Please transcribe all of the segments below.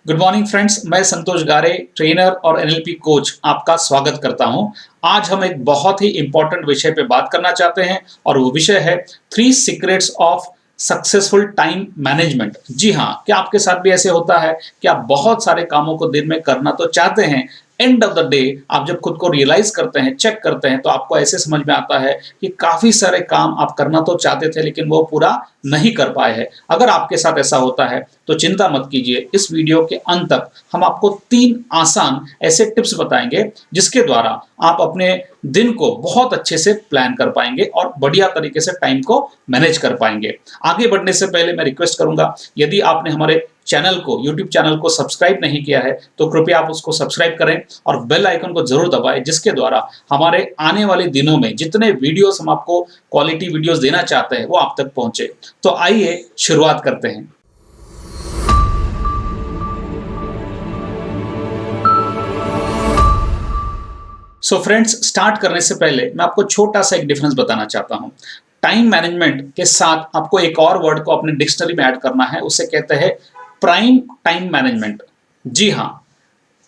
Good morning friends, मैं संतोष गारे, trainer और एनएलपी कोच आपका स्वागत करता हूं। आज हम एक बहुत ही इंपॉर्टेंट विषय पे बात करना चाहते हैं और वो विषय है three secrets of successful time management. जी हाँ, क्या आपके साथ भी ऐसे होता है कि आप बहुत सारे कामों को दिन में करना तो चाहते हैं, एंड ऑफ द डे आप जब खुद को रियलाइज करते हैं, चेक करते हैं, तो आपको ऐसे समझ में आता है कि काफी सारे काम आप करना तो चाहते थे लेकिन वो पूरा नहीं कर पाए हैं। अगर आपके साथ ऐसा होता है तो चिंता मत कीजिए, इस वीडियो के अंत तक हम आपको 3 आसान ऐसे टिप्स बताएंगे जिसके द्वारा आप अपने दिन को बहुत अच्छे से प्लान कर पाएंगे और बढ़िया तरीके से टाइम को मैनेज कर पाएंगे। आगे बढ़ने से पहले मैं रिक्वेस्ट करूंगा, यदि आपने हमारे चैनल को, यूट्यूब चैनल को सब्सक्राइब नहीं किया है तो कृपया आप उसको सब्सक्राइब करें और बेल आइकन को जरूर दबाएं, जिसके द्वारा हमारे आने वाले दिनों में जितने वीडियोस हम आपको क्वालिटी वीडियोस देना चाहते हैं वो आप तक पहुंचे। तो आइए शुरुआत करते हैं। सो फ्रेंड्स, स्टार्ट करने से पहले मैं आपको छोटा सा एक डिफरेंस बताना चाहता हूं। टाइम मैनेजमेंट के साथ आपको एक और वर्ड को अपने डिक्शनरी में ऐड करना है, उसे कहते हैं प्राइम टाइम मैनेजमेंट। जी हाँ,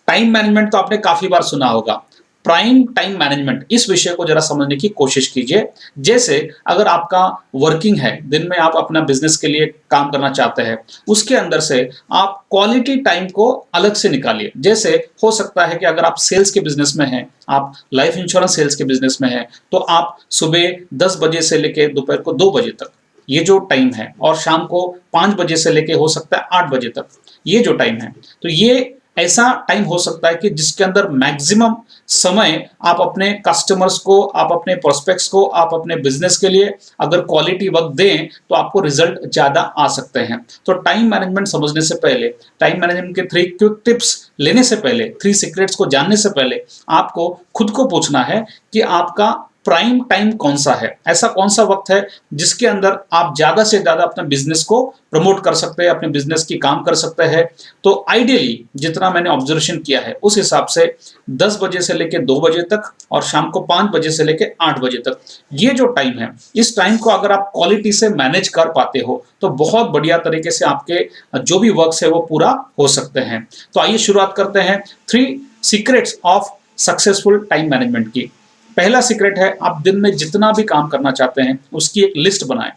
टाइम मैनेजमेंट तो आपने काफी बार सुना होगा। प्राइम टाइम मैनेजमेंट, इस विषय को जरा समझने की कोशिश कीजिए। जैसे अगर आपका वर्किंग है, दिन में आप अपना बिजनेस के लिए काम करना चाहते हैं, उसके अंदर से आप क्वालिटी टाइम को अलग से निकालिए। जैसे हो सकता है कि अगर आप सेल्स के बिजनेस में हैं, आप लाइफ इंश्योरेंस सेल्स के बिजनेस में हैं, तो आप सुबह 10 बजे से लेकर दोपहर को 2 बजे तक ये जो टाइम है, और शाम को 5 बजे से लेके हो सकता है 8 बजे तक ये जो टाइम है, तो ये ऐसा टाइम हो सकता है कि जिसके अंदर मैक्सिमम समय आप अपने कस्टमर्स को, आप अपने प्रोस्पेक्ट्स को, आप अपने बिजनेस के लिए अगर क्वालिटी वक्त दें तो आपको रिजल्ट ज्यादा आ सकते हैं। तो टाइम मैनेजमेंट समझने से पहले, टाइम मैनेजमेंट के 3 क्विक टिप्स लेने से पहले, 3 सीक्रेट्स को जानने से पहले आपको खुद को पूछना है कि आपका प्राइम टाइम कौन सा है। ऐसा कौन सा वक्त है जिसके अंदर आप ज्यादा से ज्यादा अपने बिजनेस को प्रमोट कर सकते हैं, अपने बिजनेस की काम कर सकते हैं। तो आइडियली जितना मैंने ऑब्जर्वेशन किया है उस हिसाब से 10 बजे से लेकर 2 बजे तक और शाम को 5 बजे से लेकर 8 बजे तक ये जो टाइम है, इस टाइम को अगर आप क्वालिटी से मैनेज कर पाते हो तो बहुत बढ़िया तरीके से आपके जो भी वर्क्स है वो पूरा हो सकते हैं। तो आइए शुरुआत करते हैं 3 secrets of successful time management की। पहला सीक्रेट है, आप दिन में जितना भी काम करना चाहते हैं उसकी एक लिस्ट बनाएं।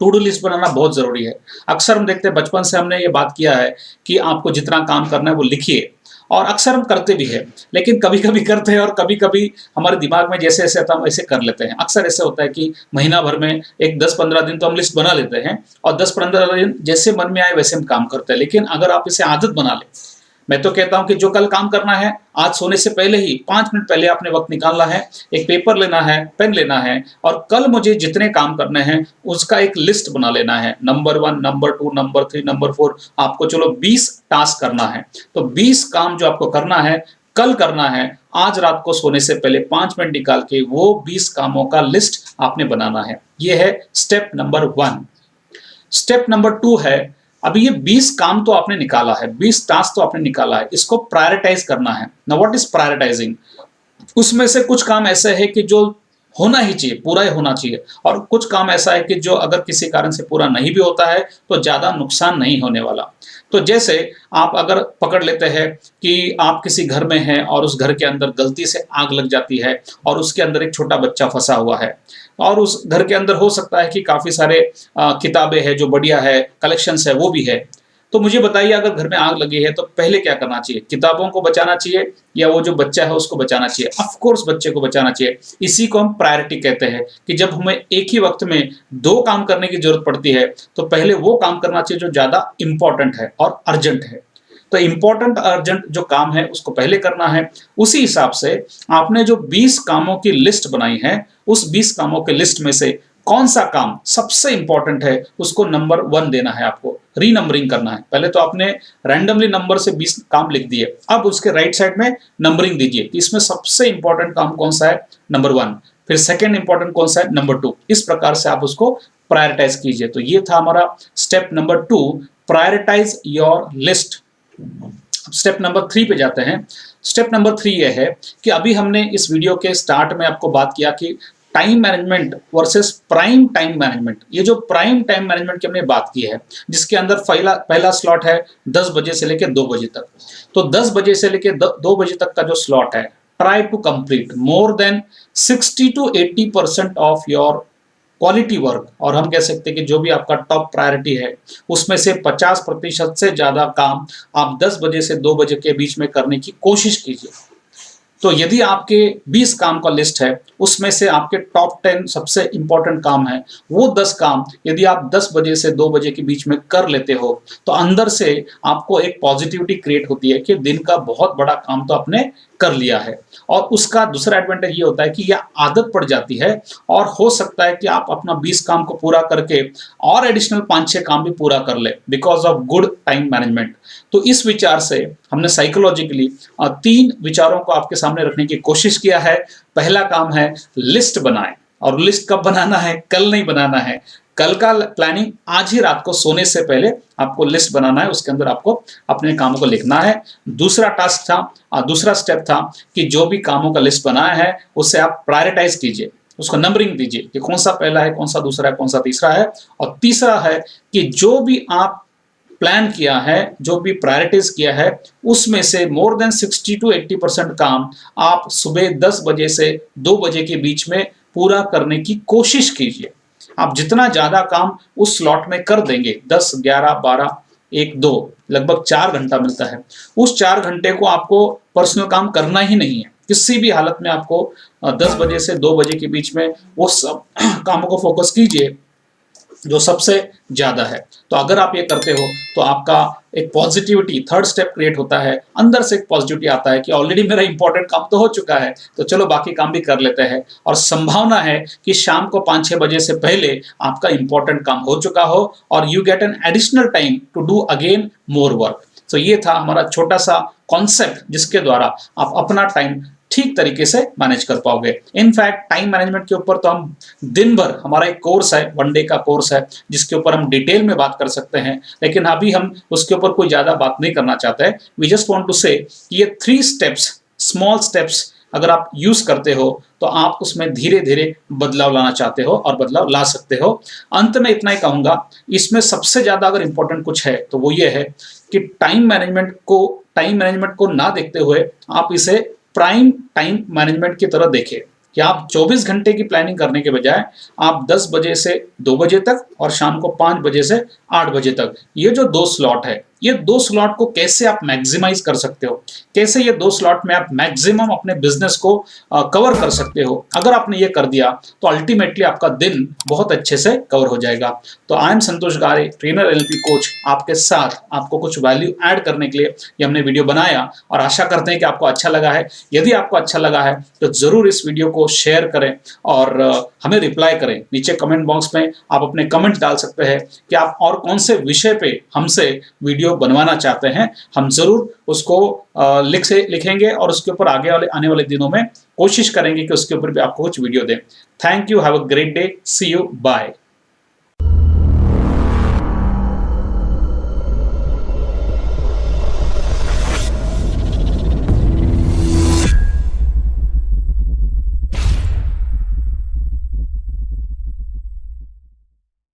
टू डू लिस्ट बनाना बहुत जरूरी है। अक्सर हम देखते हैं, बचपन से हमने ये बात किया है कि आपको जितना काम करना है वो लिखिए, और अक्सर हम करते भी हैं, लेकिन कभी कभी करते हैं और कभी कभी हमारे दिमाग में जैसे ऐसे आता है हम ऐसे कर लेते हैं। अक्सर ऐसे होता है कि महीना भर में एक 10-15 दिन तो हम लिस्ट बना लेते हैं और 10-15 दिन जैसे मन में आए वैसे हम काम करते हैं। लेकिन अगर आप इसे आदत बना लें, मैं तो कहता हूं कि जो कल काम करना है, आज सोने से पहले ही 5 मिनट पहले आपने वक्त निकालना है, एक पेपर लेना है, पेन लेना है, और कल मुझे जितने काम करने हैं उसका एक लिस्ट बना लेना है। नंबर 1, नंबर 2, नंबर 3, नंबर 4, आपको चलो 20 टास्क करना है। तो 20 काम जो आपको करना है, कल करना है, आज रात को सोने से पहले 5 मिनट निकाल के वो 20 कामों का लिस्ट आपने बनाना है। ये है स्टेप नंबर 1। स्टेप नंबर 2 है, अभी ये 20 काम तो आपने निकाला है, 20 टास्क तो आपने निकाला है, इसको प्रायोरिटाइज करना है। Now what is prioritising? उसमें से कुछ काम ऐसे है कि जो होना ही चाहिए, पूरा ही होना चाहिए, और कुछ काम ऐसा है कि जो अगर किसी कारण से पूरा नहीं भी होता है तो ज्यादा नुकसान नहीं होने वाला। तो जैसे आप अगर पकड़ लेते हैं कि आप किसी घर में हैं और उस घर के अंदर गलती से आग लग जाती है और उसके अंदर एक छोटा बच्चा फंसा हुआ है, और उस घर के अंदर हो सकता है कि काफी सारे किताबें हैं, जो बढ़िया है, कलेक्शंस है, वो भी है। तो मुझे बताइए, अगर घर में आग लगी है तो पहले क्या करना चाहिए? किताबों को बचाना चाहिए या वो जो बच्चा है उसको बचाना चाहिए? ऑफ कोर्स बच्चे को बचाना चाहिए। इसी को हम प्रायोरिटी कहते हैं कि जब हमें एक ही वक्त में 2 काम करने की जरूरत पड़ती है तो पहले वो काम करना चाहिए जो ज्यादा इंपॉर्टेंट है और अर्जेंट है। तो इंपॉर्टेंट अर्जेंट जो काम है उसको पहले करना है। उसी हिसाब से आपने जो 20 कामों की लिस्ट बनाई है, उस 20 कामों के लिस्ट में से कौन सा काम सबसे इंपॉर्टेंट है उसको नंबर 1 देना है। आपको रीनंबरिंग करना है। पहले तो आपने रैंडमली नंबर से 20 काम लिख दिए, अब उसके राइट साइड में नंबरिंग दीजिए कि इसमें सबसे इंपॉर्टेंट काम कौन सा है, नंबर 1, फिर सेकेंड इंपॉर्टेंट कौन सा है, नंबर 2। इस प्रकार से आप उसको प्रायोरिटाइज कीजिए। तो ये था हमारा step number 2, prioritise your list. Step number 3 पे जाते हैं। स्टेप नंबर 3 ये है कि अभी हमने इस वीडियो के स्टार्ट में आपको बात किया कि time management versus prime time management. ये जो प्राइम टाइम मैनेजमेंट की हमने बात की है, जिसके अंदर पहला स्लॉट है 10 बजे से लेकर 2 बजे तक। तो 10 बजे से लेकर 2 बजे तक का जो स्लॉट है, try to complete more than 60 to 80% of your quality work, और हम कह सकते हैं कि जो भी आपका टॉप प्रायोरिटी है उसमें से 50% से ज्यादा काम आप 10 बजे से 2 बजे के बीच में करने की कोशिश कीजिए। तो यदि आपके 20 काम का लिस्ट है, उसमें से आपके टॉप 10 सबसे इंपॉर्टेंट काम है, वो 10 काम यदि आप 10 बजे से 2 बजे के बीच में कर लेते हो, तो अंदर से आपको एक पॉजिटिविटी क्रिएट होती है कि दिन का बहुत बड़ा काम तो आपने कर लिया है। और उसका दूसरा एडवांटेज ये होता है कि यह आदत पड़ जाती है, और हो सकता है कि आप अपना 20 काम को पूरा करके और एडिशनल 5-6 काम भी पूरा कर ले, because of good time management. तो इस विचार से हमने साइकोलॉजिकली 3 विचारों को आपके सामने रखने की कोशिश किया है। पहला काम है लिस्ट बनाएं, और लिस्ट कब बनाना है? कल नहीं बनाना है। कल का प्लानिंग आज ही रात को सोने से पहले आपको लिस्ट बनाना है, उसके अंदर आपको अपने कामों को लिखना है। दूसरा स्टेप था कि जो भी कामों का लिस्ट बनाया है उसे आप प्रायोरिटाइज कीजिए, उसको नंबरिंग दीजिए कि कौन सा पहला है, कौन सा दूसरा है, कौन सा तीसरा है। और तीसरा है कि जो भी आप प्लान किया है, जो भी प्रायोरिटीज किया है, उसमें से मोर देन 60 to 80% काम आप सुबह 10 बजे से 2 बजे के बीच में पूरा करने की कोशिश कीजिए। आप जितना ज्यादा काम उस स्लॉट में कर देंगे, 10, 11, 12, 1, 2, लगभग 4 घंटा मिलता है, उस 4 घंटे को आपको पर्सनल काम करना ही नहीं है। किसी भी हालत में आपको 10 बजे से 2 बजे के बीच में वो सब कामों को फोकस कीजिए जो सबसे ज्यादा है। तो अगर आप ये करते हो तो आपका एक पॉजिटिविटी, थर्ड स्टेप क्रिएट होता है, अंदर से एक पॉजिटिविटी आता है कि ऑलरेडी मेरा इंपॉर्टेंट काम तो हो चुका है, तो चलो बाकी काम भी कर लेते हैं। और संभावना है कि शाम को 5-6 बजे से पहले आपका इंपॉर्टेंट काम हो चुका हो और you get an additional time to do again more work. तो ये था हमारा छोटा सा कॉन्सेप्ट जिसके द्वारा आप अपना टाइम ठीक तरीके से मैनेज कर पाओगे। इनफैक्ट टाइम मैनेजमेंट के ऊपर तो हम दिन भर, हमारा एक कोर्स है, 1 डे का कोर्स है, जिसके ऊपर हम डिटेल में बात कर सकते हैं, लेकिन अभी हम उसके ऊपर कोई ज्यादा बात नहीं करना चाहते हैं। वी जस्ट वांट टू से ये 3 स्टेप्स, स्मॉल स्टेप्स अगर आप यूज करते हो तो आप उसमें धीरे धीरे बदलाव लाना चाहते हो और बदलाव ला सकते हो। अंत में इतना ही कहूंगा, इसमें सबसे ज्यादा अगर इंपॉर्टेंट कुछ है तो वो ये है कि टाइम मैनेजमेंट को ना देखते हुए आप इसे प्राइम टाइम मैनेजमेंट की तरह देखें कि आप 24 घंटे की प्लानिंग करने के बजाय आप 10 बजे से 2 बजे तक और शाम को 5 बजे से 8 बजे तक, ये जो 2 स्लॉट है, ये 2 स्लॉट को कैसे आप मैक्सिमाइज कर सकते हो, कैसे ये 2 स्लॉट में आप मैक्सिमम अपने बिजनेस को कवर कर सकते हो। अगर आपने ये कर दिया तो अल्टीमेटली आपका दिन बहुत अच्छे से कवर हो जाएगा। तो आई एम संतोष गारे, ट्रेनर NLP कोच, आपके साथ आपको कुछ वैल्यू ऐड करने के लिए ये हमने वीडियो बनाया और आशा करते हैं कि आपको अच्छा लगा है। यदि आपको अच्छा लगा है तो जरूर इस वीडियो को शेयर करें और हमें रिप्लाई करें। नीचे कमेंट बॉक्स में आप अपने कमेंट डाल सकते हैं कि आप और कौन से विषय पे हमसे वीडियो बनवाना चाहते हैं। हम जरूर उसको लिखेंगे और उसके ऊपर आने वाले दिनों में कोशिश करेंगे कि उसके ऊपर भी आपको कुछ वीडियो दें। Thank you, have a great day, see you, bye.